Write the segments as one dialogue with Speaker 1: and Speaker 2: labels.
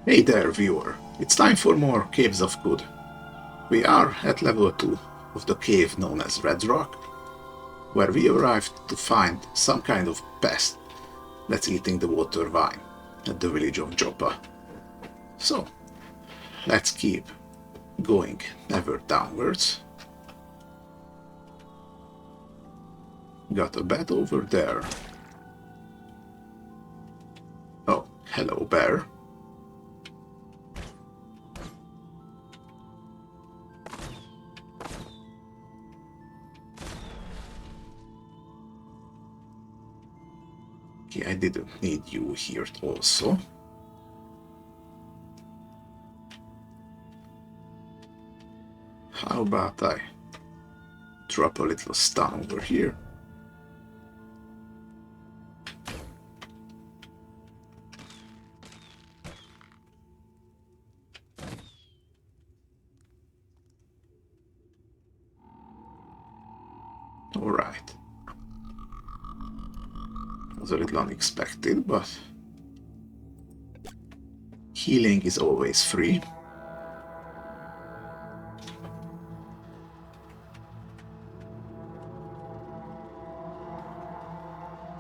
Speaker 1: Hey there, viewer. It's time for more Caves of Good. We are at level 2 of the cave known as Red Rock, where we arrived to find some kind of pest that's eating the water vine at the village of Joppa. So, let's keep going ever downwards. Got a bed over there. Oh, hello, bear. Okay, I didn't need you here also. How about I drop a little stun over here? Alright. Was a little unexpected, but healing is always free.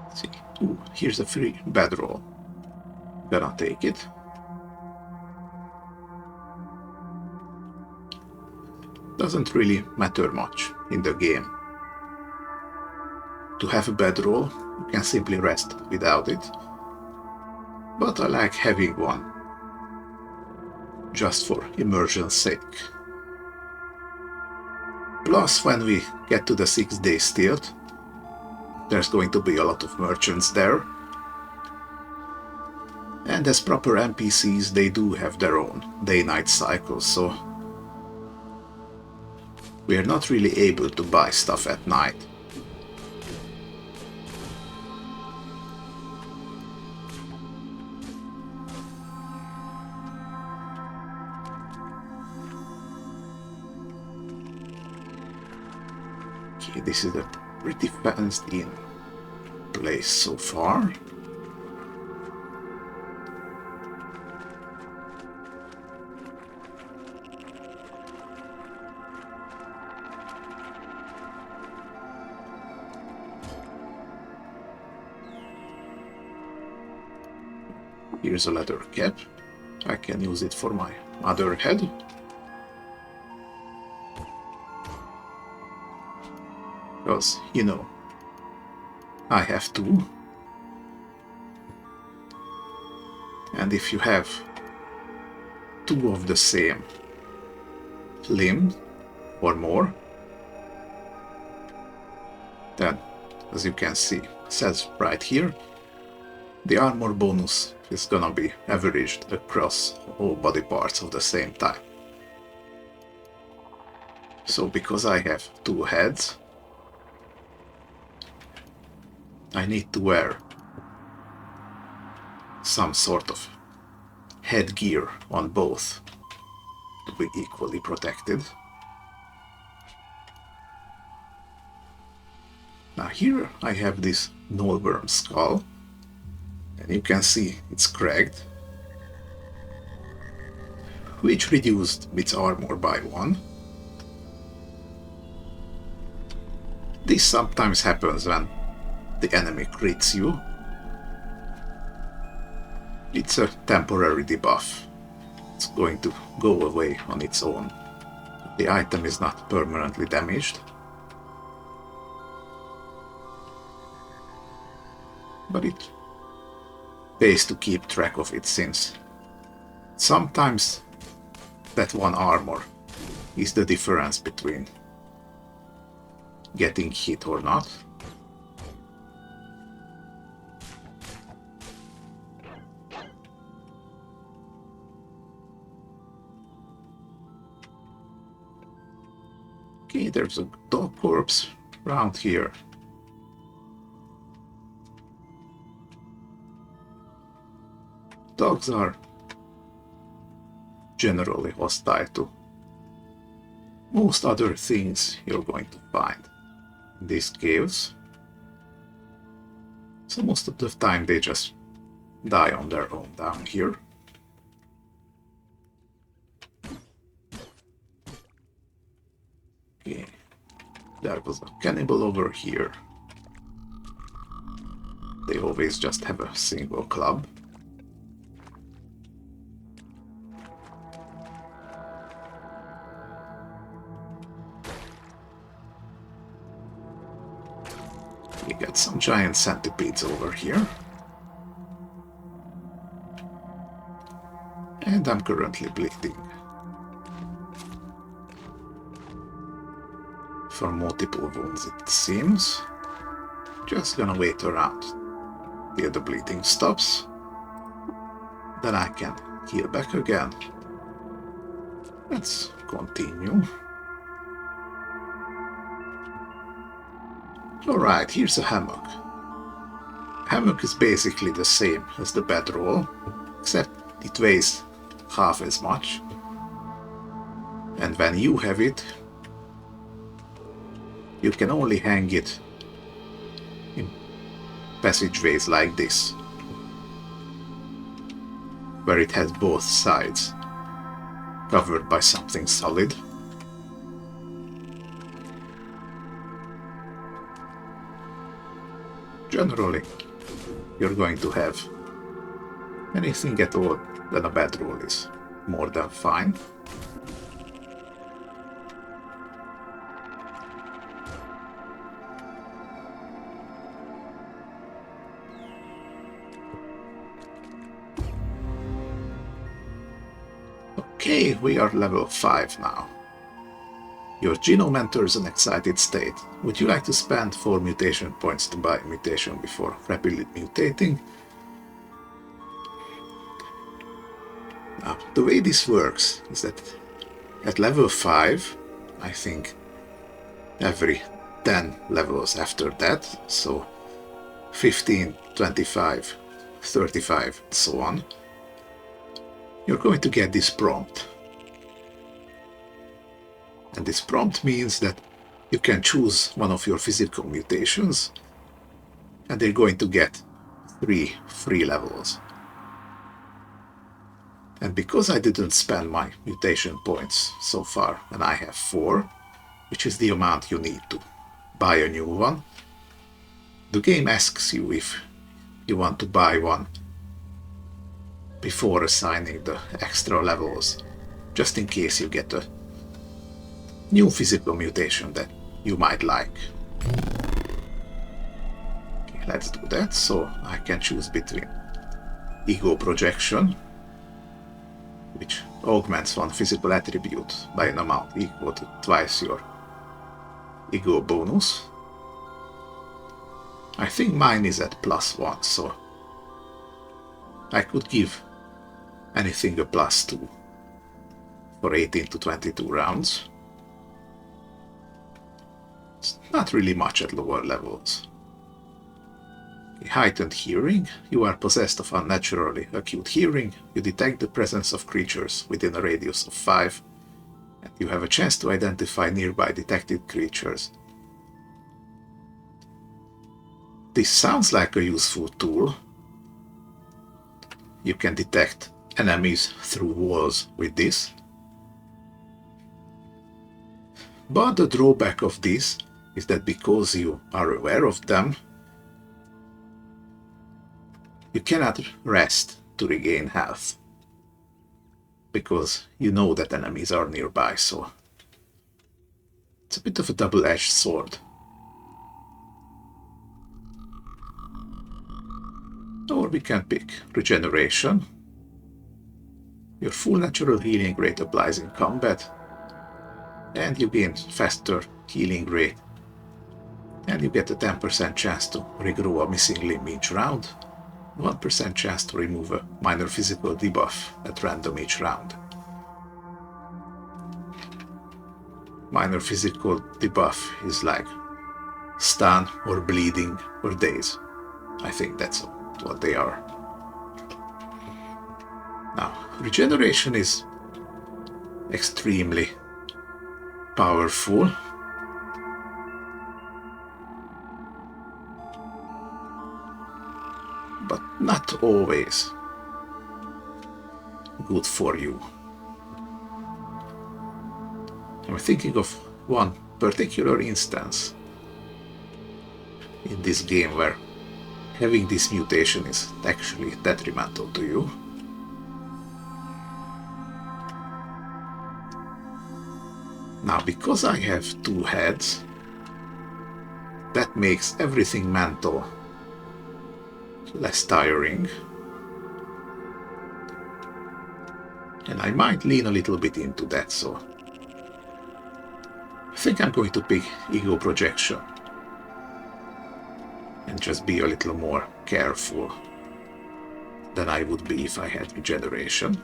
Speaker 1: Let's see. Ooh, here's a free bedroll. Gonna take it. Doesn't really matter much in the game. To have a bedroll, you can simply rest without it. But I like having one, just for immersion's sake. Plus, when we get to the 6-day stilt, there's going to be a lot of merchants there. And as proper NPCs, they do have their own day-night cycles, so we're not really able to buy stuff at night. Okay, this is a pretty fenced-in place so far. Here's a leather cap. I can use it for my other head. Because, you know, I have two. And if you have two of the same limb or more, then, as you can see, it says right here, the armor bonus is gonna be averaged across all body parts of the same type. So because I have two heads, I need to wear some sort of headgear on both to be equally protected. Now here I have this nullworm skull, and you can see it's cracked, which reduced its armor by 1. This sometimes happens when the enemy crits you. It's a temporary debuff. It's going to go away on its own. The item is not permanently damaged. But it pays to keep track of it, since sometimes that one armor is the difference between getting hit or not. Okay, there's a dog corpse around here. Dogs are generally hostile to most other things you're going to find in these caves. So most of the time they just die on their own down here. There was a cannibal over here. They always just have a single club. We got some giant centipedes over here. And I'm currently bleeding. For multiple wounds, it seems. Just gonna wait around till the bleeding stops. Then I can heal back again. Let's continue. Alright, here's a hammock. Hammock is basically the same as the bedroll, except it weighs half as much. And when you have it, you can only hang it in passageways like this, where it has both sides covered by something solid. Generally, you're going to have anything at all that a bedroll is more than fine. Okay, we are level 5 now. Your genome enters an excited state. Would you like to spend 4 mutation points to buy a mutation before rapidly mutating? Now, the way this works is that at level 5, I think every 10 levels after that, so 15, 25, 35, and so on, you're going to get this prompt. And this prompt means that you can choose one of your physical mutations, and they're going to get 3 free levels. And because I didn't spend my mutation points so far, and I have 4, which is the amount you need to buy a new one, the game asks you if you want to buy one before assigning the extra levels, just in case you get a new physical mutation that you might like. Okay, let's do that. So I can choose between ego projection, which augments one physical attribute by an amount equal to twice your ego bonus. I think mine is at +1, so I could give anything a +2 for 18 to 22 rounds. It's not really much at lower levels. Heightened hearing. You are possessed of unnaturally acute hearing. You detect the presence of creatures within a radius of 5, and you have a chance to identify nearby detected creatures. This sounds like a useful tool. You can detect enemies through walls with this. But the drawback of this is that because you are aware of them, you cannot rest to regain health, because you know that enemies are nearby, so it's a bit of a double-edged sword. Or we can pick regeneration. Your full natural healing rate applies in combat, and you gain faster healing rate, and you get a 10% chance to regrow a missing limb each round, 1% chance to remove a minor physical debuff at random each round. Minor physical debuff is like stun or bleeding or daze. I think that's what they are. Now, regeneration is extremely powerful. But not always good for you. I'm thinking of one particular instance in this game where having this mutation is actually detrimental to you. Now, because I have 2 heads, that makes everything mental less tiring. And I might lean a little bit into that, so I think I'm going to pick ego projection and just be a little more careful than I would be if I had regeneration.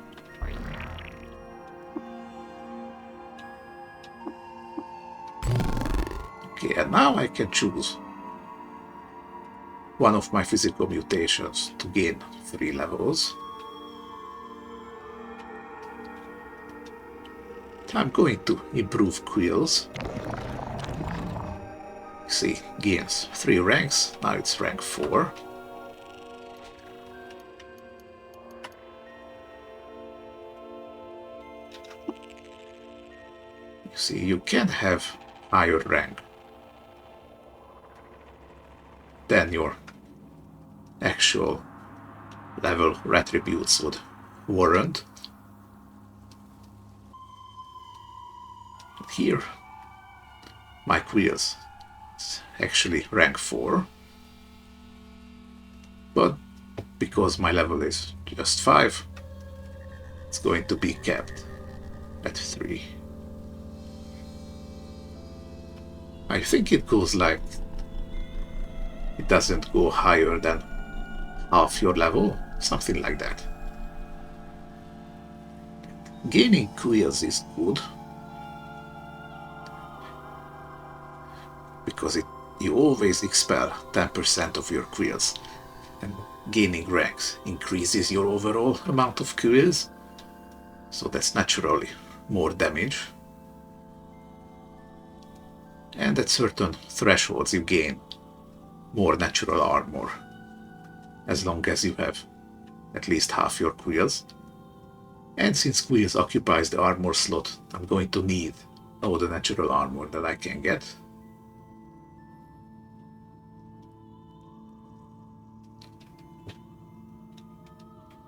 Speaker 1: Okay, and now I can choose one of my physical mutations to gain 3 levels. I'm going to improve quills. See, gains 3 ranks, now it's rank 4. You see, you can have higher rank than your actual level retributes would warrant. Here, my quills is actually rank 4, but because my level is just 5, it's going to be kept at 3. I think it goes like, it doesn't go higher than half your level, something like that. Gaining quills is good, because you always expel 10% of your quills, and gaining ranks increases your overall amount of quills, so that's naturally more damage. And at certain thresholds you gain more natural armor, as long as you have at least half your quills. And since quills occupies the armor slot, I'm going to need all the natural armor that I can get.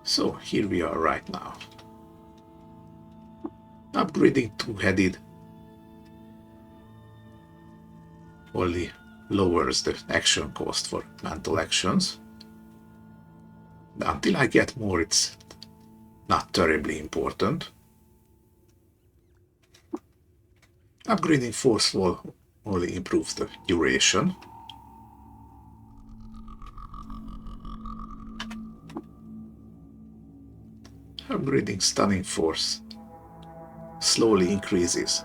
Speaker 1: So here we are right now. Upgrading 2-headed only lowers the action cost for mental actions. Until I get more, it's not terribly important. Upgrading forceful only improves the duration. Upgrading stunning force slowly increases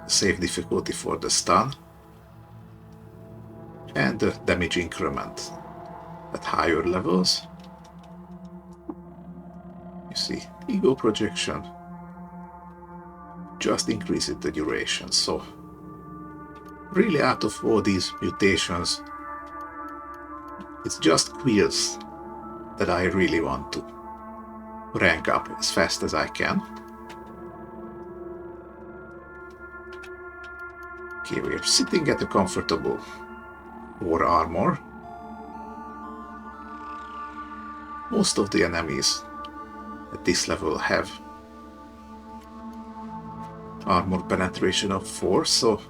Speaker 1: the save difficulty for the stun and the damage increment at higher levels. You see, ego projection just increases the duration, so really out of all these mutations, it's just quills that I really want to rank up as fast as I can. Okay, we're sitting at a comfortable 4 armor. Most of the enemies at this level have armor penetration of 4, so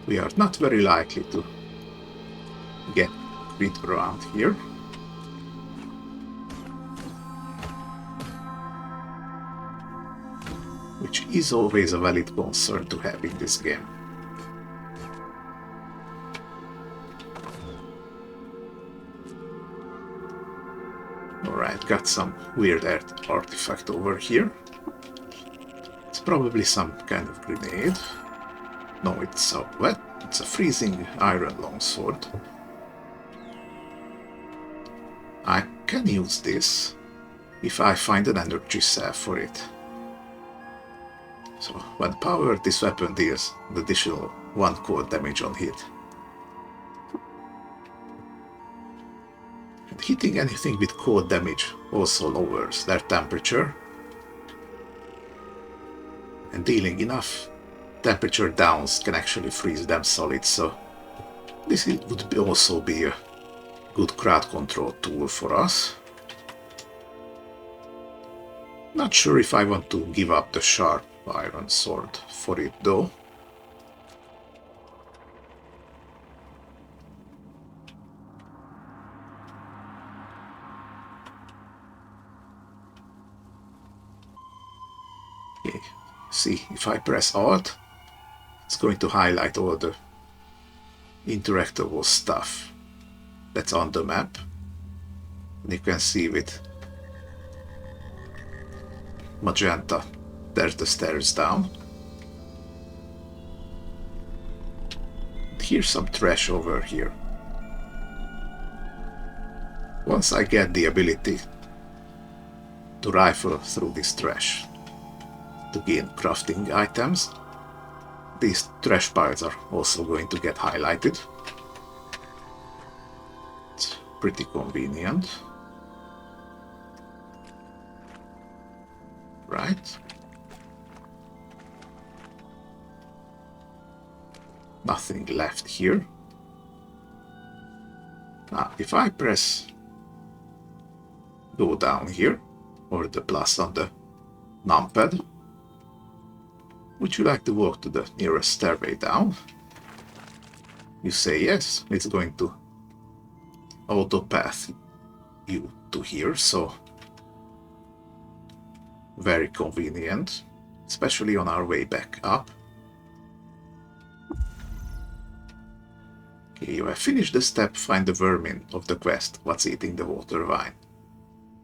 Speaker 1: we are not very likely to get crit around here. Which is always a valid concern to have in this game. Alright, got some weird artifact over here. It's probably some kind of grenade. No, it's a freezing iron longsword. I can use this if I find an energy cell for it. So, when powered, this weapon deals an additional 1 cold damage on hit. And hitting anything with cold damage also lowers their temperature, and dealing enough temperature downs can actually freeze them solid, so this would also be a good crowd control tool for us. Not sure if I want to give up the sharp iron sword for it though. Okay. See, if I press Alt, it's going to highlight all the interactable stuff that's on the map. And you can see with magenta, there's the stairs down. Here's some trash over here. Once I get the ability to rifle through this trash to gain crafting items, these trash piles are also going to get highlighted. It's pretty convenient. Right? Nothing left here. Now, if I press go down here, or the plus on the numpad, would you like to walk to the nearest stairway down? You say yes, it's going to auto path you to here, so very convenient, especially on our way back up. Okay, you have finished the step, find the vermin of the quest, what's eating the water vine.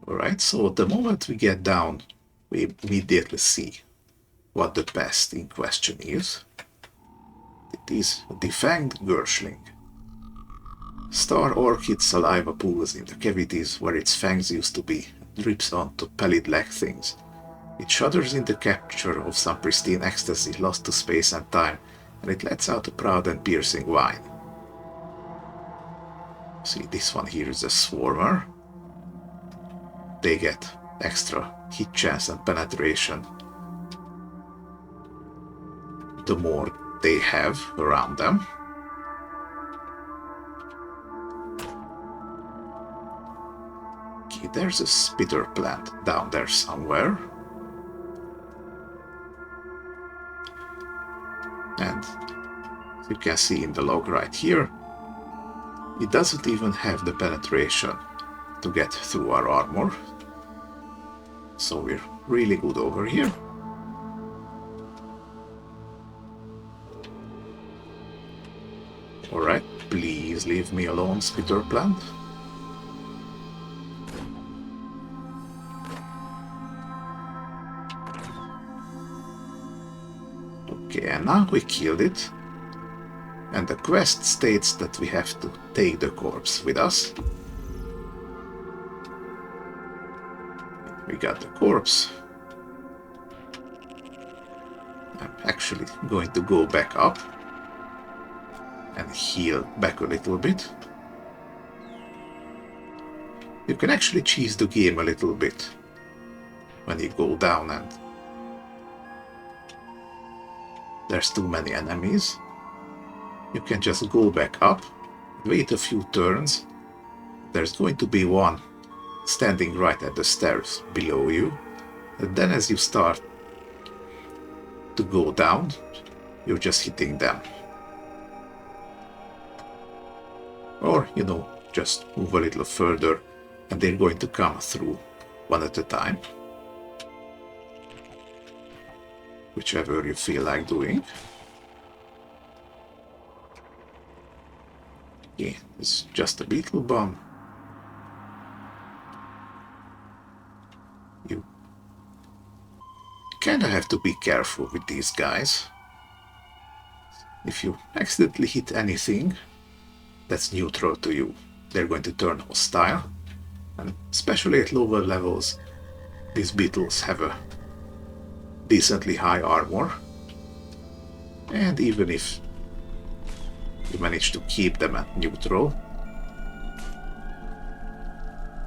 Speaker 1: Alright, so the moment we get down, we immediately see what the pest in question is. It is a defanged Gershling. Star orchid saliva pools in the cavities where its fangs used to be, drips onto pallid-like things. It shudders in the capture of some pristine ecstasy lost to space and time, and it lets out a proud and piercing whine. See, this one here is a swarmer. They get extra hit chance and penetration the more they have around them. Okay, there's a spitter plant down there somewhere. And you can see in the log right here, it doesn't even have the penetration to get through our armor. So we're really good over here. Alright, please leave me alone, spitter plant. Okay, and now we killed it. And the quest states that we have to take the corpse with us. We got the corpse. I'm actually going to go back up and heal back a little bit. You can actually cheese the game a little bit when you go down and there's too many enemies. You can just go back up, wait a few turns. There's going to be one standing right at the stairs below you. And then as you start to go down, you're just hitting them. Or, you know, just move a little further and they're going to come through one at a time. Whichever you feel like doing. Okay, it's just a beetle bomb. You kinda have to be careful with these guys. If you accidentally hit anything that's neutral to you, they're going to turn hostile. And especially at lower levels, these beetles have a decently high armor. And even if you manage to keep them at neutral,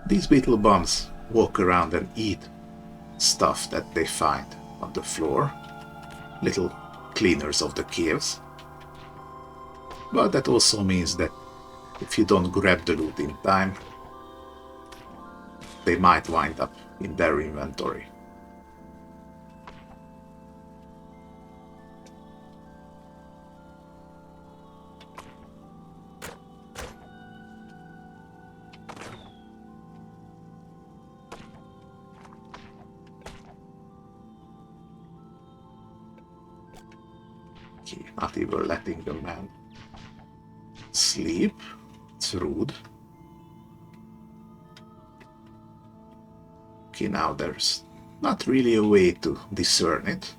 Speaker 1: these beetle bombs walk around and eat stuff that they find on the floor. Little cleaners of the caves. But that also means that if you don't grab the loot in time, they might wind up in their inventory. Okay, not even letting the man sleep. It's rude. Okay, now there's not really a way to discern it,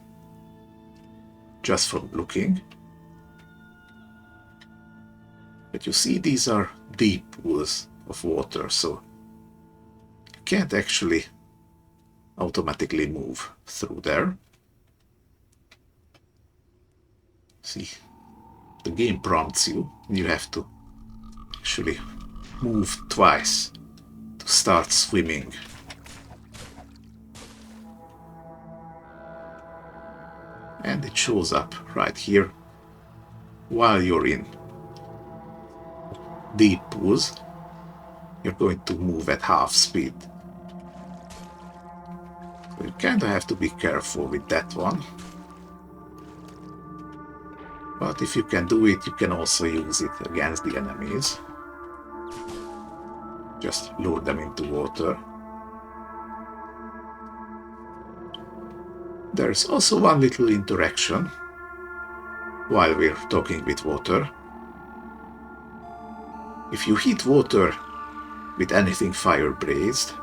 Speaker 1: just from looking. But you see, these are deep pools of water, so you can't actually automatically move through there. See, the game prompts you, and you have to actually move twice to start swimming. And it shows up right here while you're in deep pools. You're going to move at half speed. So you kind of have to be careful with that one. But if you can do it, you can also use it against the enemies. Just lure them into water. There's also one little interaction while we're talking with water. If you hit water with anything fire-based,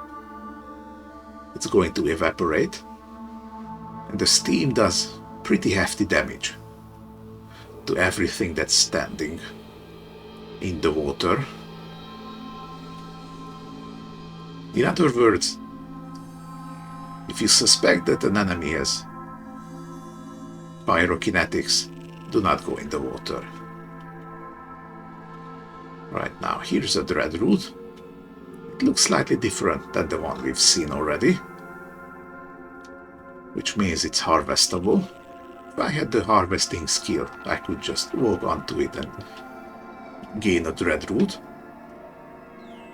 Speaker 1: it's going to evaporate, and the steam does pretty hefty damage to everything that's standing in the water. In other words, if you suspect that an enemy has pyrokinetics, do not go in the water. Right now, here's a dreadroot. It looks slightly different than the one we've seen already, which means it's harvestable. If I had the harvesting skill, I could just walk onto it and gain a dreadroot.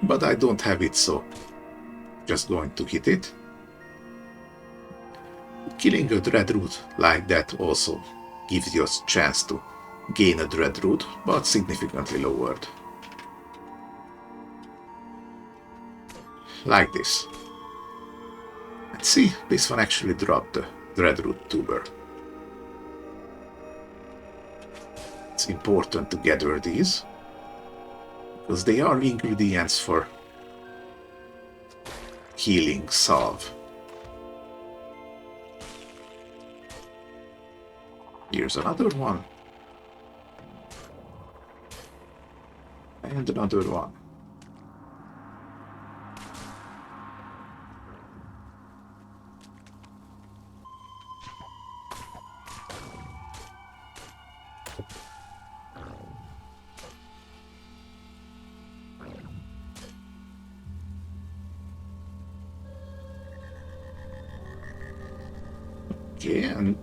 Speaker 1: But I don't have it, so just going to hit it. Killing a dreadroot like that also gives you a chance to gain a dreadroot, but significantly lowered. Like this. And see, this one actually dropped the dreadroot tuber. It's important to gather these, because they are ingredients for healing salve. Here's another one. And another one. Okay, and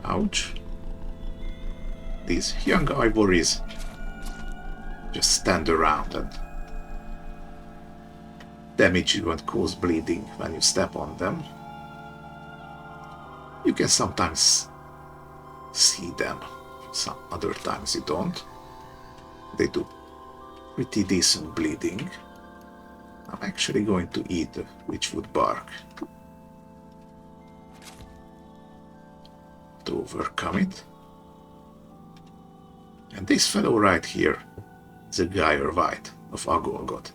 Speaker 1: ouch. These young ivories just stand around and damage you and cause bleeding when you step on them. You can sometimes see them, some other times you don't. They do pretty decent bleeding. I'm actually going to eat the witchwood bark to overcome it. And this fellow right here is a Gyre White of Agolgot.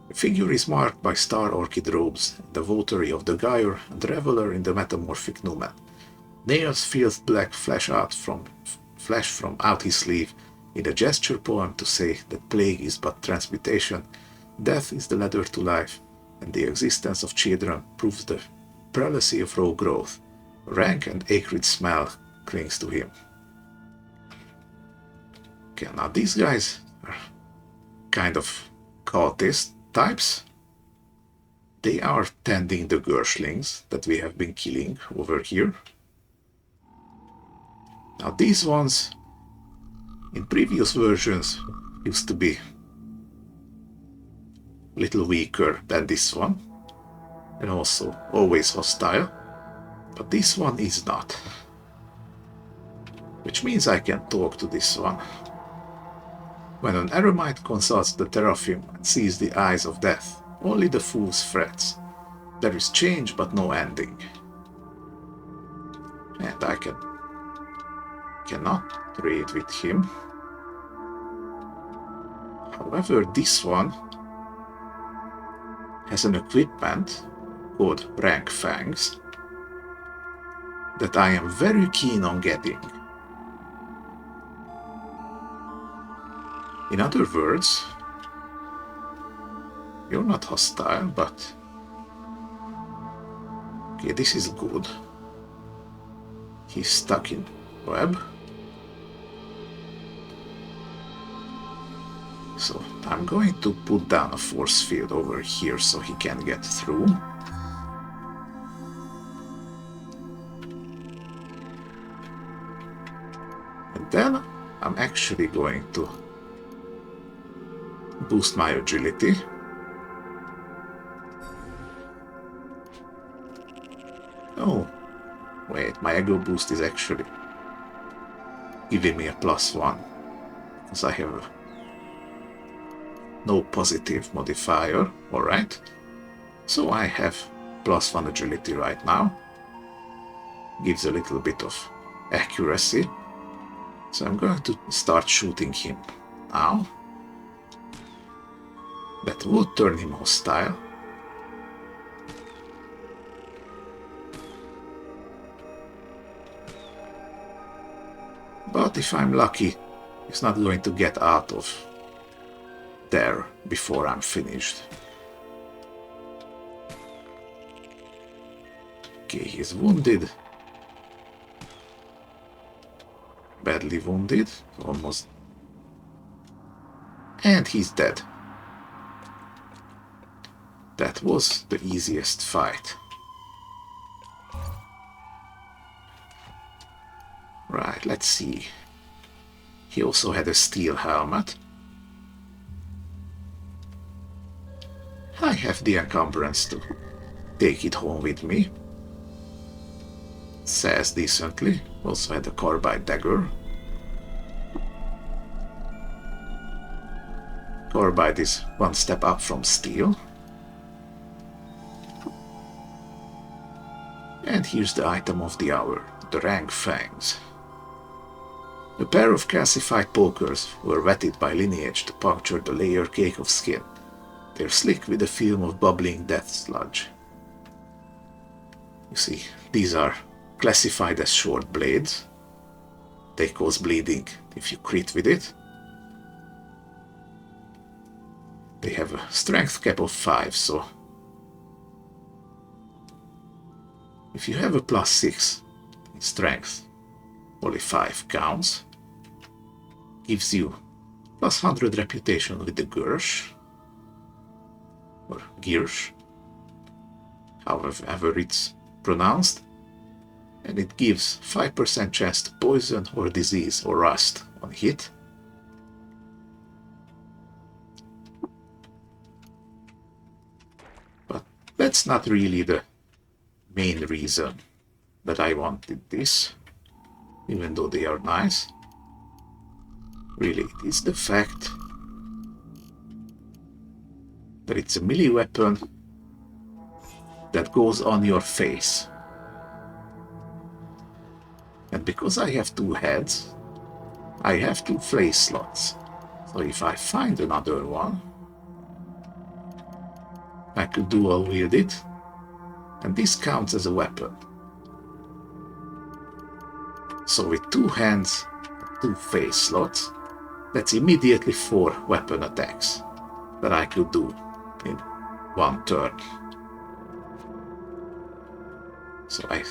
Speaker 1: The figure is marked by star orchid robes, the votary of the Gyre and reveler in the metamorphic numen. Nails filled black flesh from out his sleeve in a gesture poem to say that plague is but transmutation, death is the ladder to life, and the existence of children proves the prelacy of raw growth. Rank and acrid smell clings to him. Okay, now these guys are kind of cultist types. They are tending the Gerslings that we have been killing over here. Now these ones in previous versions used to be a little weaker than this one, and also always hostile, but this one is not. Which means I can talk to this one. When an eremite consults the teraphim and sees the eyes of death, only the fool's frets. There is change but no ending. And I cannot trade with him. However, this one has an equipment called rank fangs that I am very keen on getting. In other words, you're not hostile, but okay, this is good. He's stuck in web. So I'm going to put down a force field over here so he can get through. And then I'm actually going to boost my agility. Oh, wait, my ego boost is actually giving me a +1 because I have no positive modifier. Alright, so I have +1 agility right now. Gives a little bit of accuracy. So I'm going to start shooting him now. That would turn him hostile. But if I'm lucky, he's not going to get out of there before I'm finished. Okay, he's wounded. Badly wounded, almost. And he's dead. That was the easiest fight. Right, let's see. He also had a steel helmet. I have the encumbrance to take it home with me. Says decently. Also had a carbide dagger. Carbide is one step up from steel. And here's the item of the hour, the rank fangs. A pair of calcified pokers were wetted by lineage to puncture the layer cake of skin. They're slick with a film of bubbling death sludge. You see, these are classified as short blades. They cause bleeding if you crit with it. They have a strength cap of 5, so if you have a +6 in strength, only 5 counts. Gives you +100 reputation with the Gersh, or Girsch, however it's pronounced, and it gives 5% chance to poison or disease or rust on hit. But that's not really the main reason that I wanted this, even though they are nice. Really, it is the fact that it's a melee weapon that goes on your face. And because I have 2 heads, I have 2 face slots. So if I find another one, I could dual wield it, and this counts as a weapon. So with 2 hands, 2 face slots, that's immediately 4 weapon attacks that I could do in 1 turn. So I'm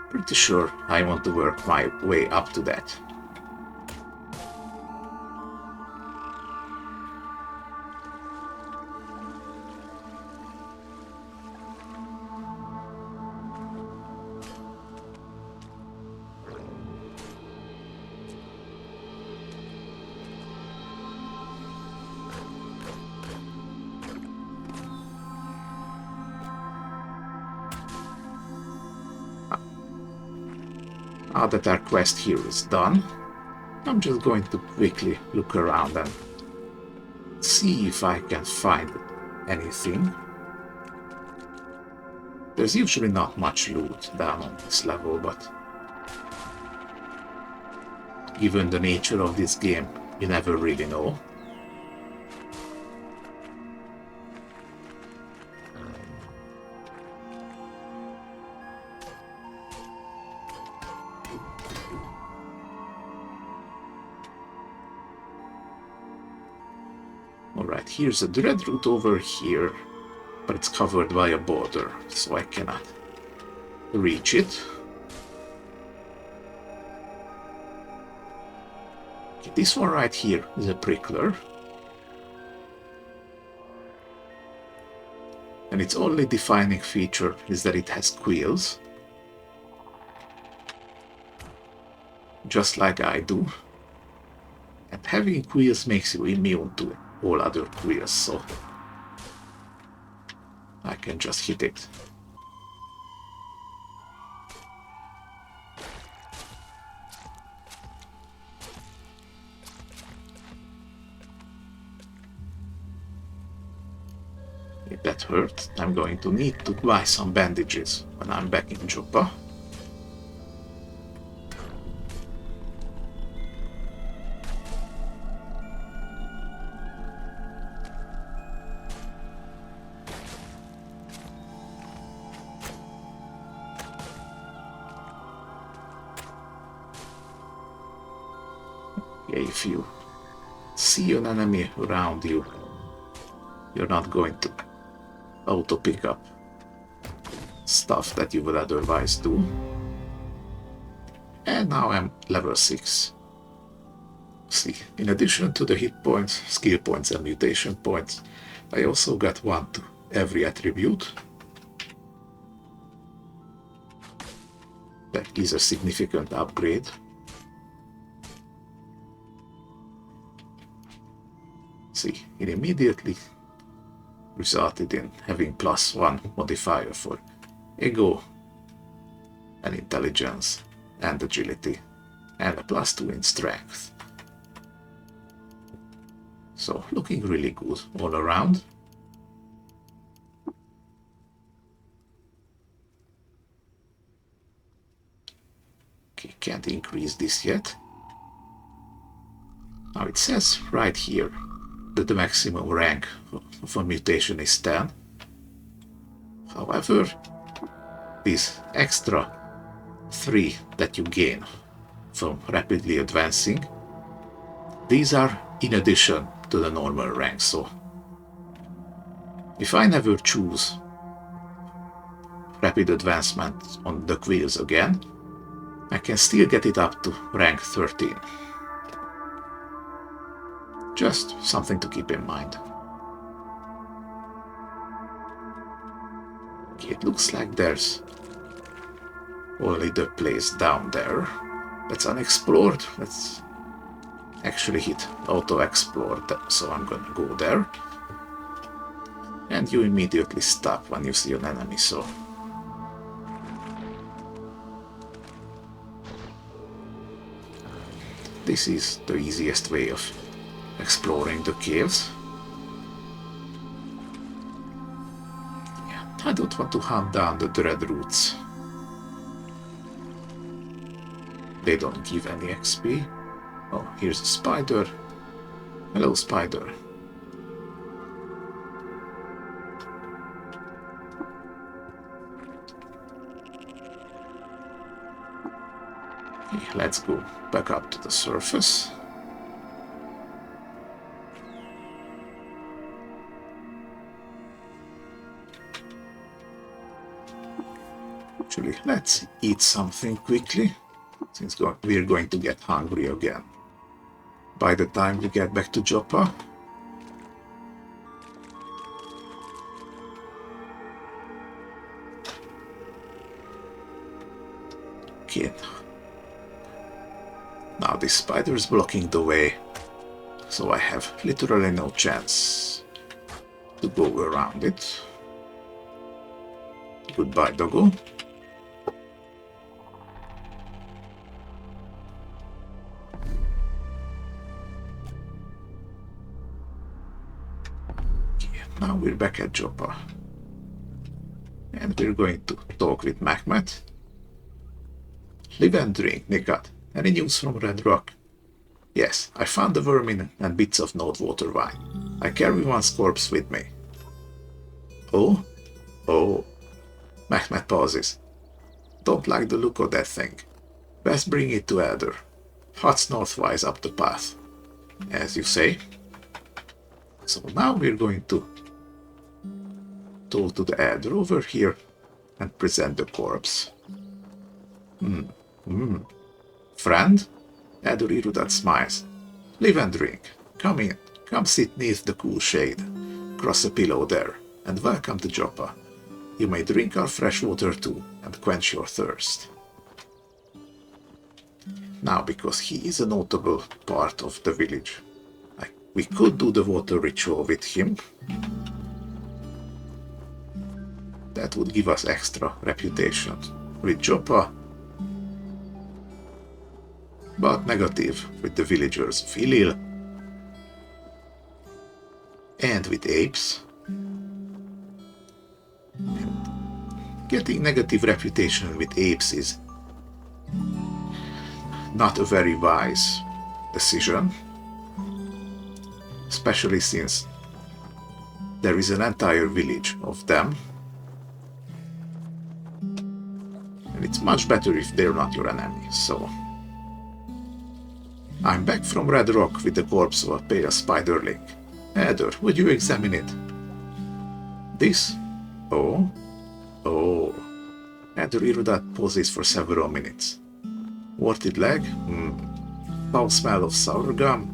Speaker 1: pretty sure I want to work my way up to that. Now that our quest here is done, I'm just going to quickly look around and see if I can find anything. There's usually not much loot down on this level, but given the nature of this game, you never really know. Alright, here's a dread route over here, but it's covered by a border, so I cannot reach it. Okay, this one right here is a prickler. And its only defining feature is that it has quills. Just like I do. And having quills makes you immune to all other quills, so I can just hit it. If that hurt, I'm going to need to buy some bandages when I'm back in Joppa. If you see an enemy around you, you're not going to auto pick up stuff that you would otherwise do. And now I'm level 6. See, in addition to the hit points, skill points and mutation points, I also got 1 to every attribute. That is a significant upgrade. See, it immediately resulted in having +1 modifier for ego and intelligence and agility, and a +2 in strength. So looking really good all around. Okay, can't increase this yet. Now it says right here that the maximum rank of a mutation is 10. However, this extra 3 that you gain from rapidly advancing, these are in addition to the normal rank, so if I never choose rapid advancement on the quills again, I can still get it up to rank 13. Just something to keep in mind. Okay, it looks like there's only the place down there that's unexplored. Let's actually hit auto-explore, so I'm gonna go there. And you immediately stop when you see an enemy, so this is the easiest way of exploring the caves. Yeah, I don't want to hunt down the dread roots. They don't give any XP. Oh, here's a spider. Hello, spider. Okay, let's go back up to the surface. Actually, let's eat something quickly, since we're going to get hungry again by the time we get back to Joppa. Okay. Now this spider is blocking the way, so I have literally no chance to go around it. Goodbye, doggo. we're back at Joppa. And we're going to talk with Mehmet. Live and drink, Nikat. Any news from Red Rock? Yes, I found the vermin and bits of Nodewater wine. I carry one's corpse with me. Oh? Oh. Mehmet pauses. Don't like the look of that thing. Best bring it to Elder. Huts northwise up the path. As you say. So now we're going to talk to the Elder over here and present the corpse. Friend? Elder Irudat smiles. Live and drink. Come in. Come sit neath the cool shade. Cross a pillow there, and welcome to Joppa. You may drink our fresh water too, and quench your thirst. Now, because he is a notable part of the village, we could do the water ritual with him. That would give us extra reputation with Joppa, but negative with the villagers of Ilil and with apes. Getting negative reputation with apes is not a very wise decision, especially since there is an entire village of them, and it's much better if they're not your enemy. So I'm back from Red Rock with the corpse of a pale spiderling. Elder, would you examine it? This? Oh? Oh. Elder Irudat pauses for several minutes. Warted leg? Foul smell of sour gum?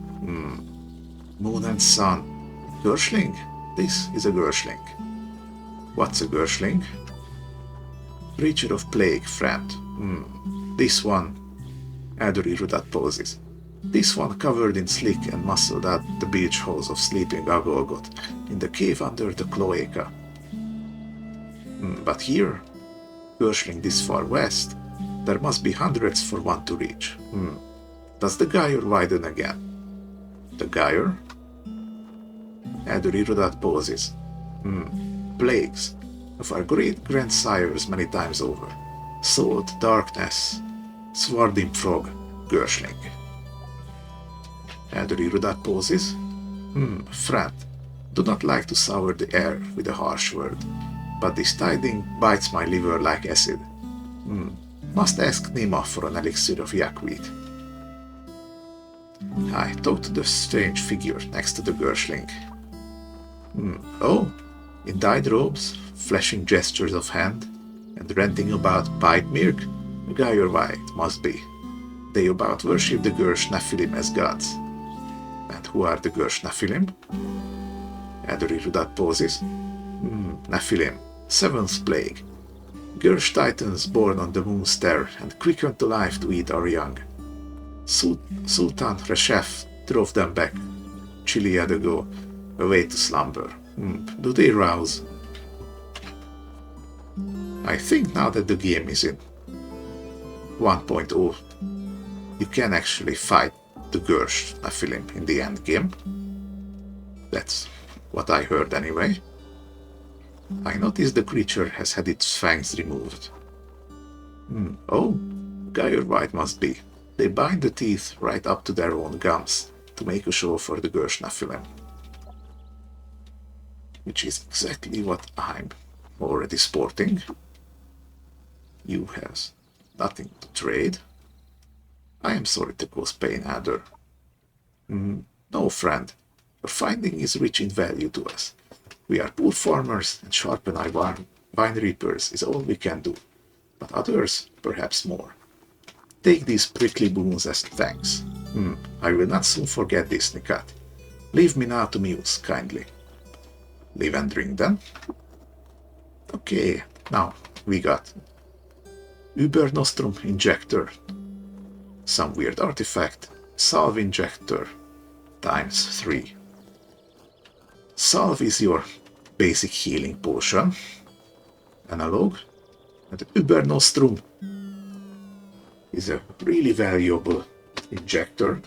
Speaker 1: Moon and sun. Gershling? This is a Gershling. What's a Gershling? Creature of plague, friend. This one. Elder Irudat pauses. This one covered in slick and muscled at the beach holes of sleeping Agolgot in the cave under the cloaca. But here, Gershling this far west, there must be hundreds for one to reach. Does the gyre widen again? The gyre? Elder Irudat pauses. Plagues of our great-grandsires many times over. Salt, darkness, swarthy frog, Gershling. Elder Irudat pauses. Friend, do not like to sour the air with a harsh word, but this tiding bites my liver like acid. Must ask Nima for an elixir of yakweed. I talk to the strange figure next to the Gershling. Oh, in dyed robes, flashing gestures of hand, and ranting about pipe milk, a gyre white must be. They about worship the Gersh Nephilim as gods. And who are the Gersh Nephilim? Elder Irudat pauses. Nephilim, seventh plague. Gersh titans born on the moon's star and quickened to life to eat our young. Sultan Reshef drove them back, chiliad ago, away to slumber. Do they rouse? I think now that the game is in 1.0, you can actually fight the Gersh Nephilim in the end game. That's what I heard anyway. I noticed the creature has had its fangs removed. Oh, gyre white must be. They bind the teeth right up to their own gums to make a show for the Gersh Nephilim. Which is exactly what I'm already sporting. You have nothing to trade. I am sorry to cause pain, Elder. No, friend. Your finding is rich in value to us. We are poor farmers, and sharpen our vine reapers is all we can do. But others, perhaps more. Take these prickly boons as thanks. I will not soon forget this, Nikat. Leave me now to muse, kindly. Live and drink, then. Okay, now we got Uber Nostrum Injector, some weird artifact, Salve Injector, times 3. Salve is your basic healing potion, analog, and Uber Nostrum is a really valuable injector.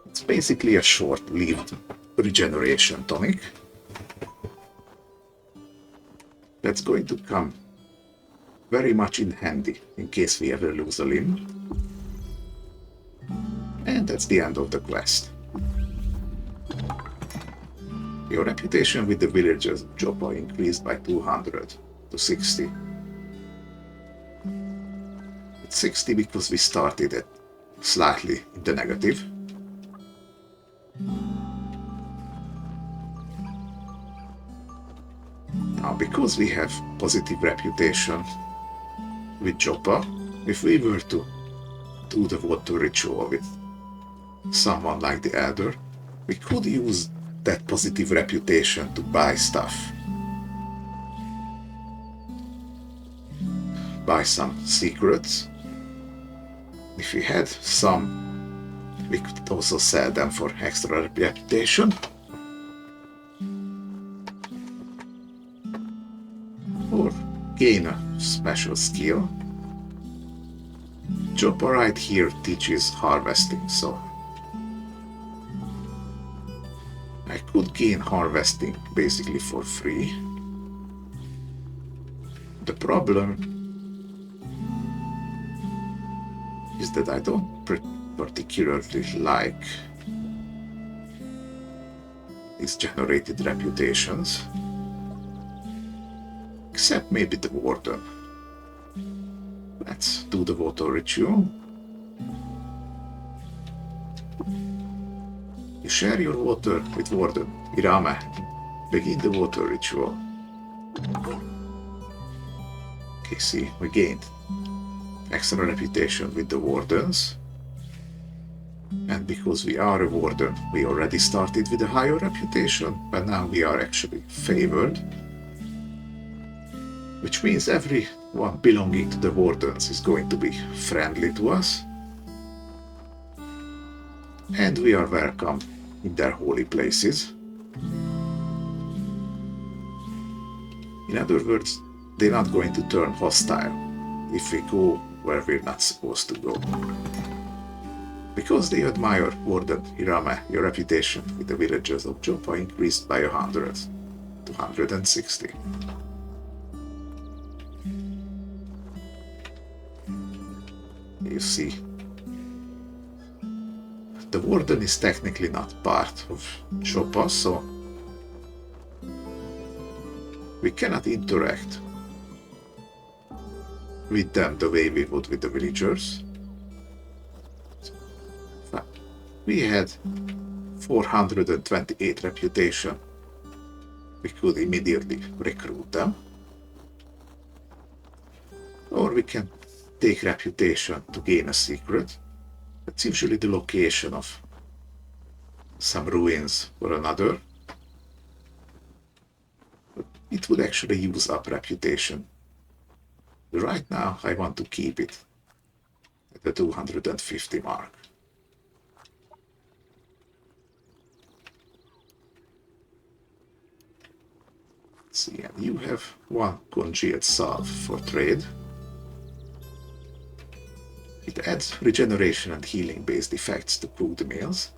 Speaker 1: It's basically a short-lived regeneration tonic. That's going to come very much in handy in case we ever lose a limb. And that's the end of the quest. Your reputation with the villagers of Joppa increased by 200 to 60. It's 60 because we started it slightly in the negative. Now, because we have positive reputation with Joppa, if we were to do the water ritual with someone like the Elder, we could use that positive reputation to buy stuff. Buy some secrets. If we had some, we could also sell them for extra reputation. Or gain a special skill. Joppa right here teaches harvesting, so I could gain harvesting basically for free. The problem is that I don't particularly like these generated reputations, except maybe the warden. Let's do the water ritual. You share your water with Warden Irame. Begin the water ritual. Okay, see, we gained extra reputation with the wardens. And because we are a warden, we already started with a higher reputation, but now we are actually favored. Which means everyone belonging to the wardens is going to be friendly to us. And we are welcome in their holy places. In other words, they're not going to turn hostile if we go where we're not supposed to go. Because they admire Warden Irame, your reputation with the villagers of Joppa increased by 100 to 160. You see, the warden is technically not part of Joppa, so we cannot interact with them the way we would with the villagers. We had 428 reputation. We could immediately recruit them. Or we can take reputation to gain a secret. That's usually the location of some ruins or another. But it would actually use up reputation. Right now, I want to keep it at the 250 mark. Let's see, and you have one congealed salve for trade. It adds regeneration and healing based effects to cooked meals.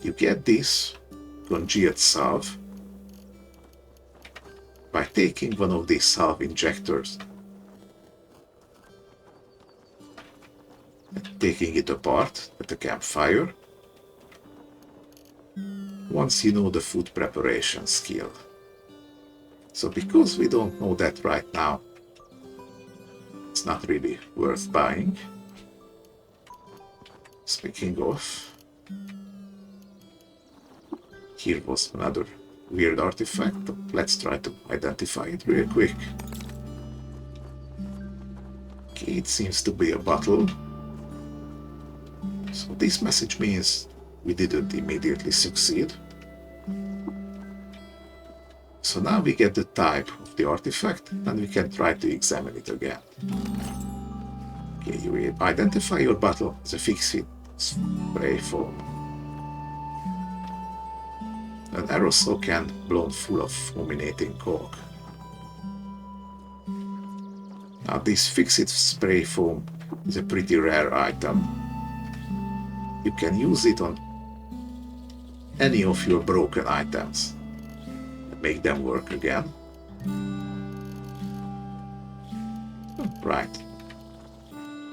Speaker 1: You get this congealed salve by taking one of these salve injectors and taking it apart at the campfire once you know the food preparation skill. So because we don't know that right now, it's not really worth buying. Speaking of, here was another weird artifact. Let's try to identify it real quick. Okay, it seems to be a bottle. So this message means we didn't immediately succeed. So now we get the type of the artifact and we can try to examine it again. Okay, you identify your bottle as a fix-it spray foam. An aerosol can blown full of fulminating coke. Now this fix-it spray foam is a pretty rare item. you can use it on any of your broken items and make them work again. Right.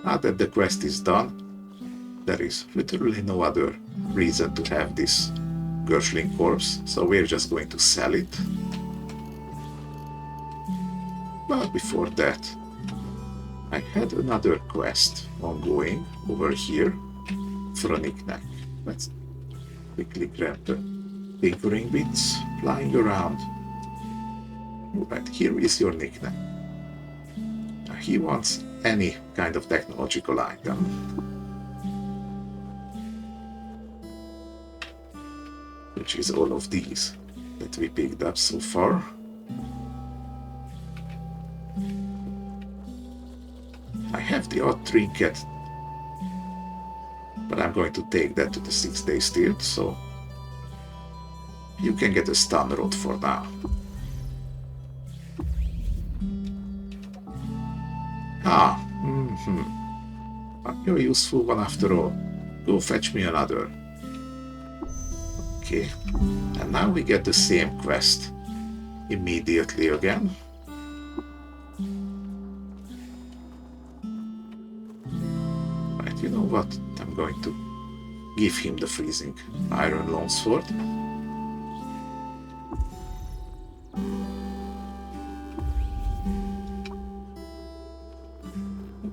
Speaker 1: Now that the quest is done, there is literally no other reason to have this Gershling corpse, so we're just going to sell it. But before that, I had another quest ongoing over here for a knick-knack. Let's quickly grab the tinkering bits flying around. Right, here is your knick-knack. Now he wants any kind of technological item. Which is all of these that we picked up so far. I have the odd trinket, but I'm going to take that to the 6-day stilt, so you can get a stun rod for now. Not your useful one after all. Go fetch me another. Okay, and now we get the same quest immediately again. Right, you know what? I'm going to give him the freezing iron longsword.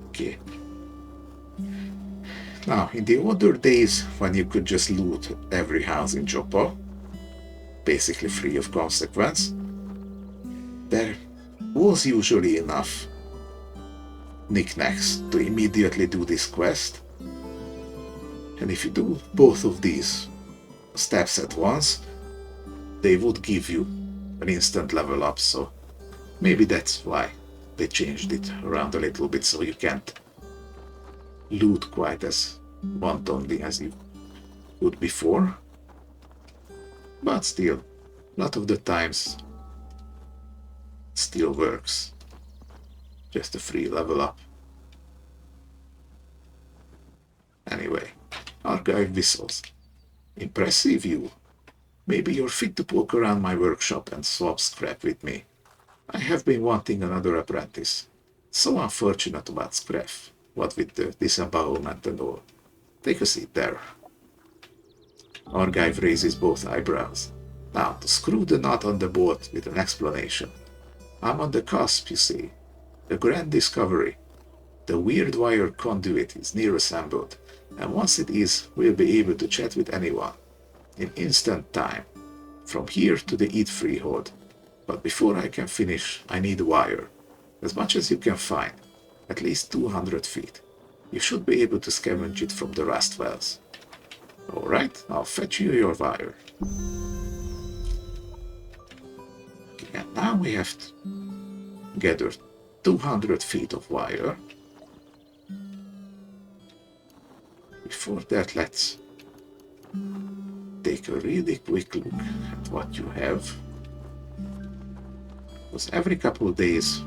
Speaker 1: Okay. Now, in the older days, when you could just loot every house in Joppa, basically free of consequence, there was usually enough knickknacks to immediately do this quest. And if you do both of these steps at once, they would give you an instant level up, so maybe that's why they changed it around a little bit, so you can't loot quite as wantonly as you could before. But still, a lot of the times it still works. Just a free level up. Anyway, archive whistles. Impressive you. Maybe you're fit to poke around my workshop and swap scrap with me. I have been wanting another apprentice. So unfortunate about scrap, what with the disembowelment and all. Take a seat there. Argive raises both eyebrows. Now, to screw the knot on the boat with an explanation. I'm on the cusp, you see. The grand discovery. The weird wire conduit is near assembled, and once it is, we'll be able to chat with anyone. In instant time. From here to the Eat Freehold. But before I can finish, I need wire. As much as you can find. At least 200 feet. You should be able to scavenge it from the rust wells. Alright, I'll fetch you your wire. Okay, and now we have gathered 200 feet of wire. Before that, let's take a really quick look at what you have. Because every couple of days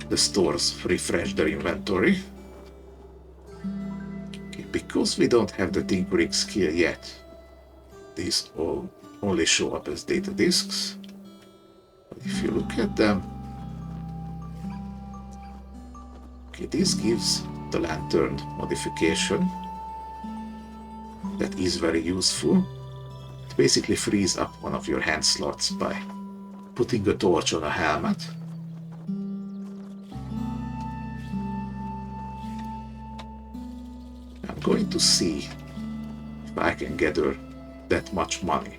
Speaker 1: the stores refresh their inventory. Okay, because we don't have the tinkering skill yet, these all only show up as data disks. But if you look at them, okay, this gives the lantern modification. That is very useful. It basically frees up one of your hand slots by putting a torch on a helmet. I'm going to see if I can gather that much money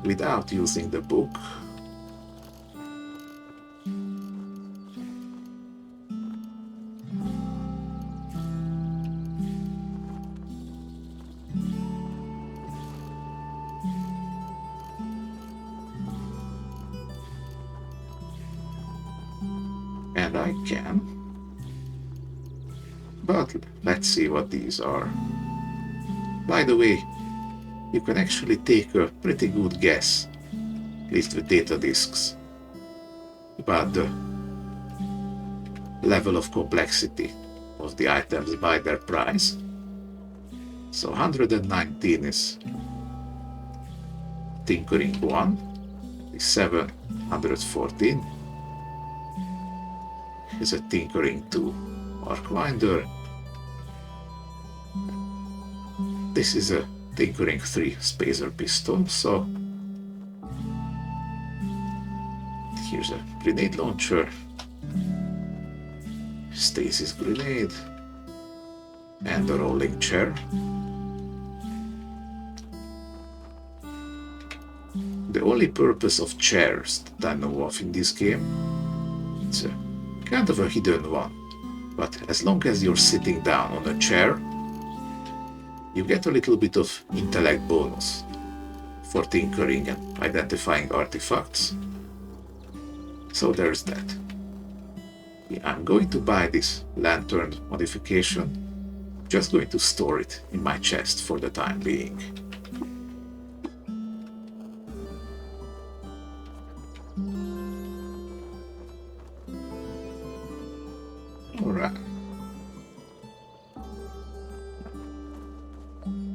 Speaker 1: without using the book. And I can. But let's see what these are. By the way, you can actually take a pretty good guess, at least with data disks, about the level of complexity of the items by their price. So 119 is tinkering 1, is 714 is a tinkering 2 arcwinder. This is a tinkering 3 spacer pistol, so here's a grenade launcher, stasis grenade, and a rolling chair. The only purpose of chairs that I know of in this game, it's a kind of a hidden one, but as long as you're sitting down on a chair, you get a little bit of intellect bonus for tinkering and identifying artifacts. So there's that. Yeah, I'm going to buy this lantern modification, just going to store it in my chest for the time being. Alright.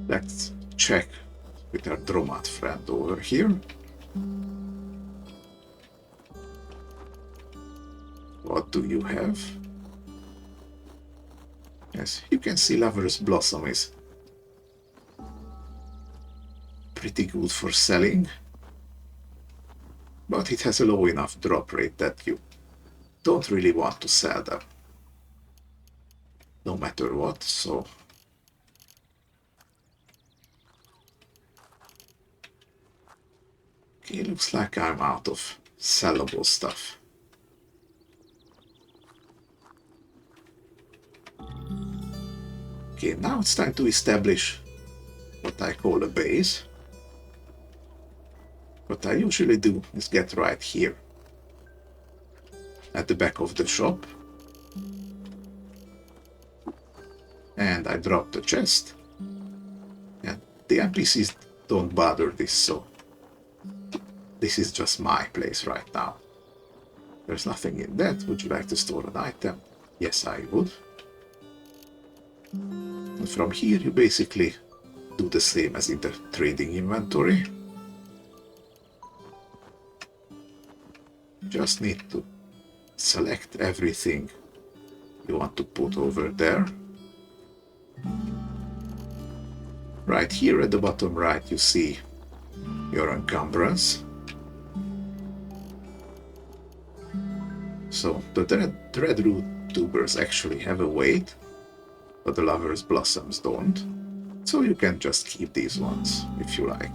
Speaker 1: Let's check with our Dromat friend over here. What do you have? Yes, you can see Lover's Blossom is pretty good for selling, but it has a low enough drop rate that you don't really want to sell them, no matter what, so okay, looks like I'm out of sellable stuff. Okay, now it's time to establish what I call a base. What I usually do is get right here at the back of the shop, and I drop the chest, and the NPCs don't bother this, so this is just my place right now. There's nothing in that. Would you like to store an item? Yes, I would. And from here you basically do the same as in the trading inventory. Just need to select everything you want to put over there. Right here at the bottom right you see your encumbrance. So the red root tubers actually have a weight, but the Lover's Blossoms don't. So you can just keep these ones if you like.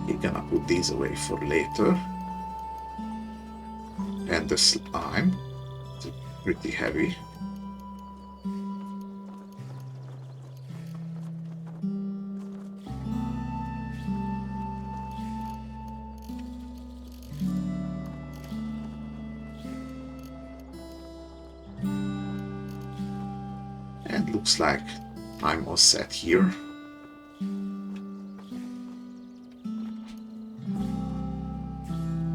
Speaker 1: You're gonna put these away for later. And the slime, it's pretty heavy. And looks like I'm all set here.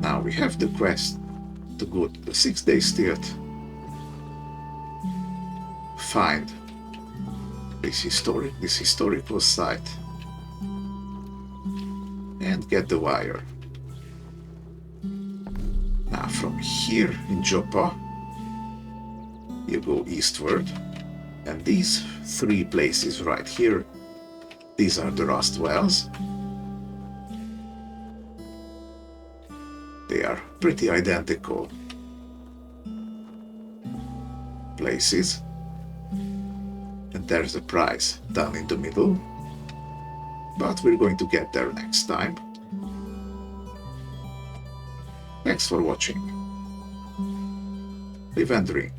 Speaker 1: Now we have the quest to go to the 6-day stilt, find this historical site, and get the wire. Now from here in Joppa, you go eastward, and these 3 places right here, these are the rust wells. They are pretty identical places, and there's a prize down in the middle, but we're going to get there next time. Thanks for watching. Live and drink.